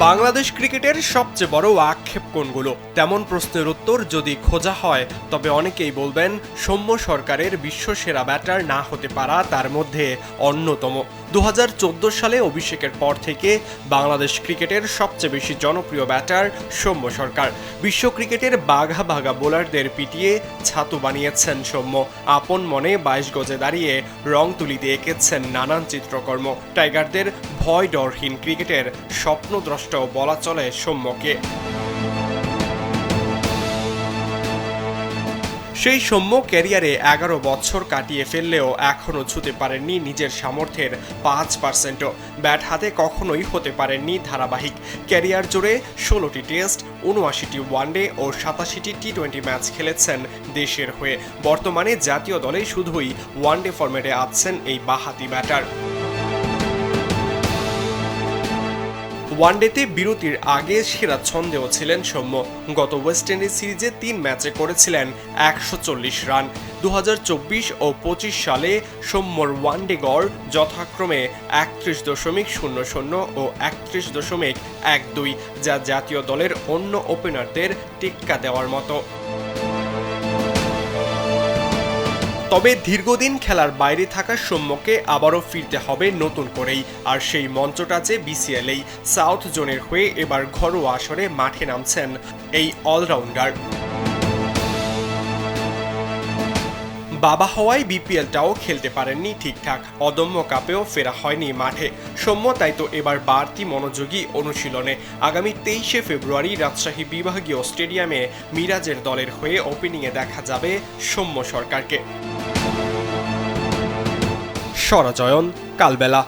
বাংলাদেশ ক্রিকেটের সবচেয়ে বড় আক্ষেপ কোনগুলো? তেমন প্রশ্নের উত্তর যদি খোঁজা হয় তবে অনেকেই বলবেন সৌম্য সরকারের বিশ্বসেরা ব্যাটার না হতে পারা তার মধ্যে অন্যতম। 2014 সালে অভিষেকের পর থেকে বাংলাদেশ ক্রিকেটের সবচেয়ে বেশি জনপ্রিয় ব্যাটার সৌম্য সরকার। বিশ্ব ক্রিকেটের বাঘা বাঘা বোলারদের পিটিয়ে ছাতু বানিয়েছেন সৌম্য। আপন মনে 22 গজে দাঁড়িয়ে রং তুলিতে এঁকেছেন নানান চিত্রকর্ম। টাইগারদের ভয় ডরহীন ক্রিকেটের স্বপ্নদ্রষ্টাও বলা চলে সৌম্যকে। সেই সৌম্য ক্যারিয়ারে 11 বছর কাটিয়ে ফেললেও এখনও ছুঁতে পারেননি নিজের সামর্থ্যের 5%ও। ব্যাট হাতে কখনোই হতে পারেননি ধারাবাহিক। ক্যারিয়ার জুড়ে 16টি টেস্ট, 79টি ওয়ানডে ও 87টি টি-20 ম্যাচ খেলেছেন দেশের হয়ে। বর্তমানে জাতীয় দলে শুধুই ওয়ানডে ফরম্যাটে আছেন এই বাঁহাতি ব্যাটার। ওয়ানডেতে বিরতির আগে সেরা ছন্দেও ছিলেন সৌম্য। গত ওয়েস্ট ইন্ডিজ সিরিজে 3 ম্যাচে করেছিলেন 140 রান। 2024 ও 25 সালে সৌম্যর ওয়ানডে গড় যথাক্রমে 31.00 ও 31.12, যা জাতীয় দলের অন্য ওপেনারদের টেক্কা দেওয়ার মতো। তবে দীর্ঘদিন খেলার বাইরে থাকা সৌম্যকে আবারও ফিরতে হবে নতুন করেই। আর সেই মঞ্চটা যে বিসিএলেই। সাউথ জোনের হয়ে এবার ঘরোয়া আসরে মাঠে নামছেন এই অলরাউন্ডার। বাবা হওয়ায় বিপিএলটাও খেলতে পারেননি ঠিকঠাক। অদম্য কাপেও ফেরা হয়নি মাঠে সৌম্য, তাই তো এবার বাড়তি মনোযোগী অনুশীলনে। আগামী 23শে ফেব্রুয়ারি রাজশাহী বিভাগীয় স্টেডিয়ামে মিরাজের দলের হয়ে ওপেনিংয়ে দেখা যাবে সৌম্য সরকারকে। সরাজয়ন, কালবেলা।